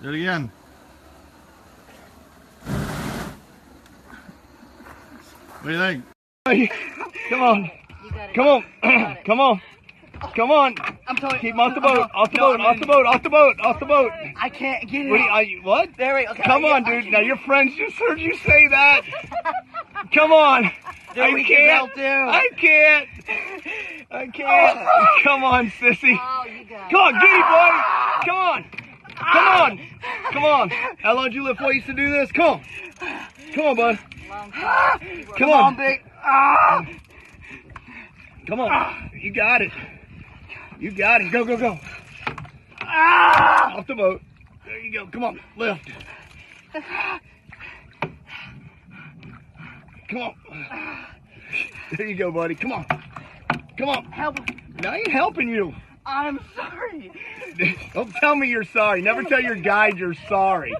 Do it again. What do you think? Come on. Come on. Come on. Come on. I'm telling you. Keep him off the boat. Off the boat. Off the boat. Off the boat. Off the boat. I can't get it. What? There we go. Okay, Come on, dude. Now your friends just heard you say that. Come on. Dude, I can't. I can't. I can't. Come on, sissy. Oh, you got it. Come on, get him, boy. Come on. Come on. Come on. How long did you lift weights to do this? Come on. Come on, bud. Come on. Big. Come on. You got it. You got it. Go, go, go. Off the boat. There you go. Come on. Lift. Come on. There you go, buddy. Come on. Come on. Help. I ain't helping you. I'm sorry. Don't tell me you're sorry. Never tell your guide you're sorry.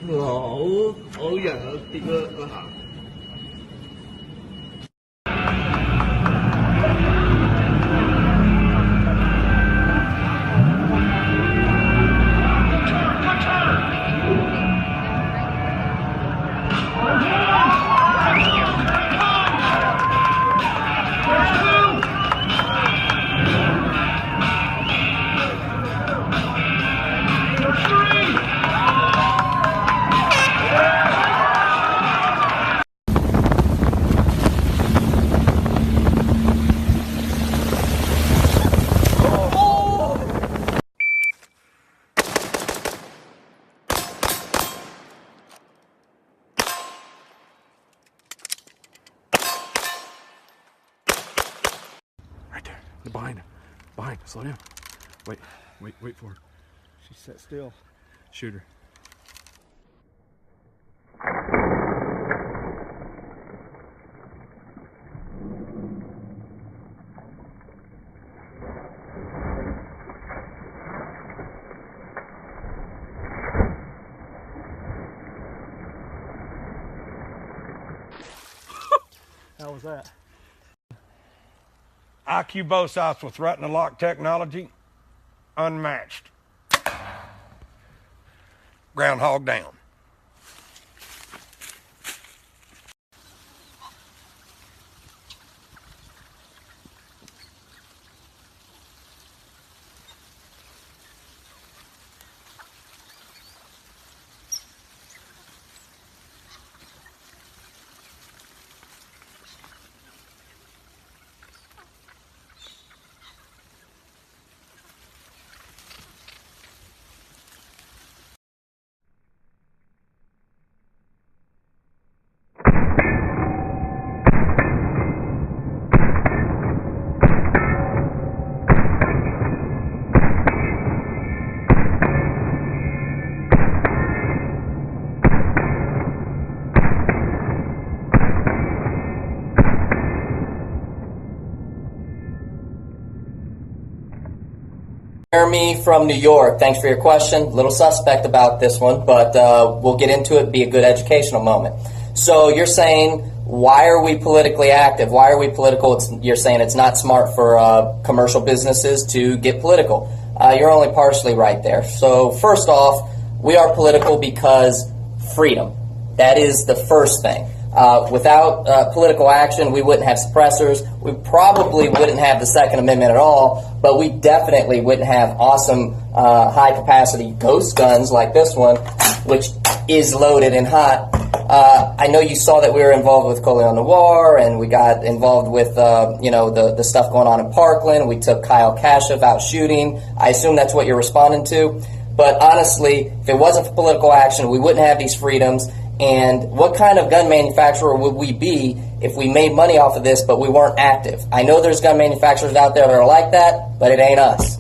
Oh. Oh yeah, thì hả? Right there. Behind. Behind. Slow down. Wait for her. She's set still. Shoot her. How was that? IQ both sides with retina lock technology, unmatched. Groundhog down. Jeremy from New York, thanks for your question. Little suspect about this one, but we'll get into it. Be a good educational moment. So you're saying why are we politically active? Why are we political? You're saying it's not smart for commercial businesses to get political. You're only partially right there. So first off, we are political because freedom. That is the first thing. Without political action, we wouldn't have suppressors. We probably wouldn't have the Second Amendment at all, but we definitely wouldn't have awesome high-capacity ghost guns like this one, which is loaded and hot. I know you saw that we were involved with Coleon Noir, and we got involved with the stuff going on in Parkland. We took Kyle Kashev out shooting. I assume that's what you're responding to. But honestly, if it wasn't for political action, we wouldn't have these freedoms. And what kind of gun manufacturer would we be if we made money off of this but we weren't active? I know there's gun manufacturers out there that are like that, but it ain't us.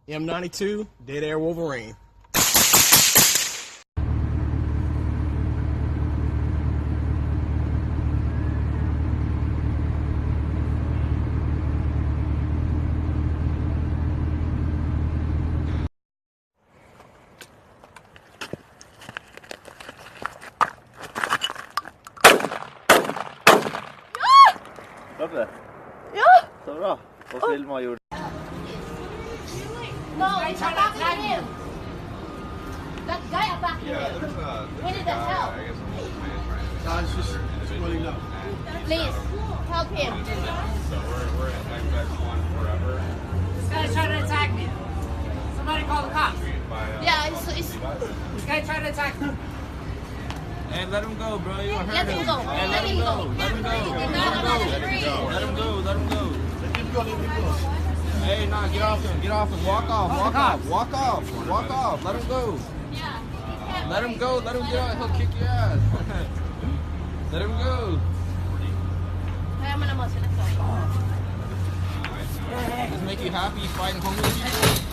M92, Dead Air Wolverine. Varför? Ja! Så bra. Vad Vilma gjorde. No, it's attacking him. That guy attacking him. We need the help. Guys, just running up. Please, help him. So we're in XX1 forever. This guy's trying to attack me. Somebody call the cops. Yeah, it's This guy tried to attack me. Hey, let him go, bro. You hurt let him go. Hey, Let him go. Let him go. Let him go. Let him go. Let him go. Let him go, let him go. Hey, nah, get off him. Get off him. Walk off. Walk off. Walk off. Walk off. Let him go. Yeah. Let him go. Let him get out. He'll kick your ass. Let him go. Kaya mo naman sila sa. Does it make you happy fighting homeless people?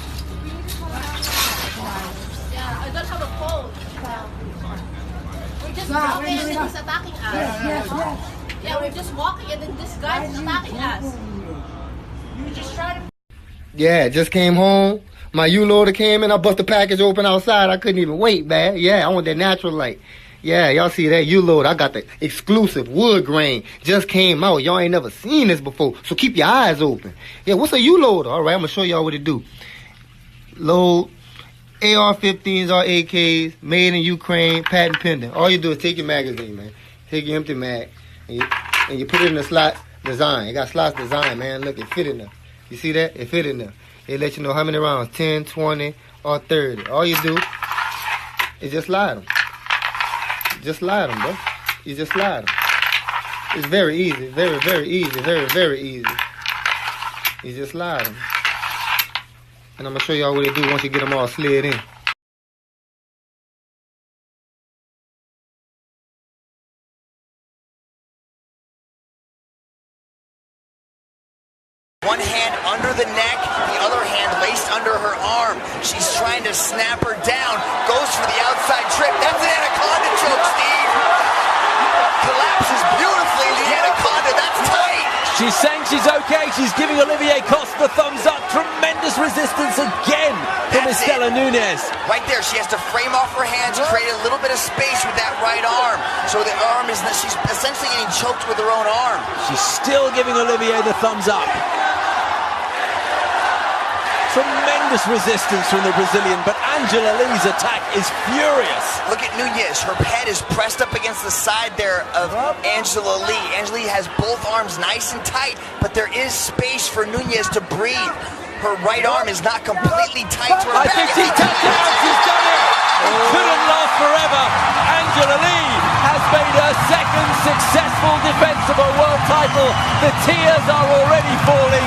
Yeah, I don't have a phone. We're just walking and then he's attacking us. Yeah, we're just walking and then this guy is attacking us. We just trying to. Yeah, just came home. My U-loader came in. I bust the package open outside. I couldn't even wait, man. Yeah, I want that natural light. Yeah, y'all see that U-loader. I got the exclusive wood grain. Just came out. Y'all ain't never seen this before. So keep your eyes open. Yeah, what's a U-loader? All right, I'm going to show y'all what it do. Load AR-15s or AKs, made in Ukraine, patent pending. All you do is take your magazine, man. Take your empty mag, and you put it in the slot design. It got slots design, man. Look, it fit in there. You see that? It fit in there. It let you know how many rounds, 10, 20, or 30. All you do is just slide them. Just slide them, bro. You just slide them. It's very easy. Very, very easy. Very, very easy. You just slide them. And I'm going to show y'all what it do once you get them all slid in. One hand under the neck, the other hand laced under her arm. She's trying to snap her down. Goes for the outside trip. That's an anaconda choke, Steve. Collapses beautifully. The anaconda, that's tight. She's saying she's okay. She's giving Olivier Coste the thumbs up. Tremendous resistance again from Estela Nunez. Right there, she has to frame off her hands, create a little bit of space with that right arm. So the arm is, she's essentially getting choked with her own arm. She's still giving Olivier the thumbs up. Tremendous resistance from the Brazilian, but Angela Lee's attack is furious. Look at Nunez. Her head is pressed up against the side there of Angela Lee. Angela Lee has both arms nice and tight, but there is space for Nunez to breathe. Her right arm is not completely tight to her back. I think she's tapped out. She's done it. It couldn't last forever. Angela Lee has made her second successful defense of her world title. The tears are already falling.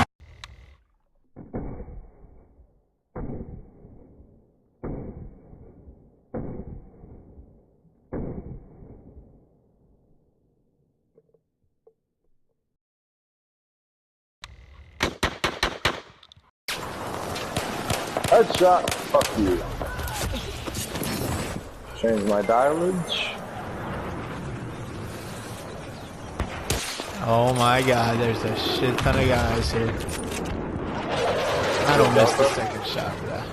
Headshot. Fuck you. Change my dialage. Oh my god, there's a shit ton of guys here. I don't miss the second shot for that.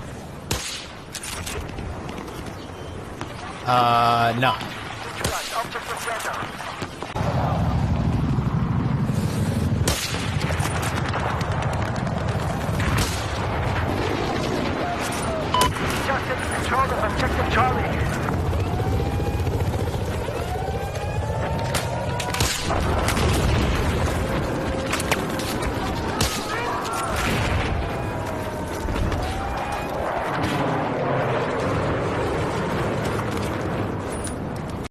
No.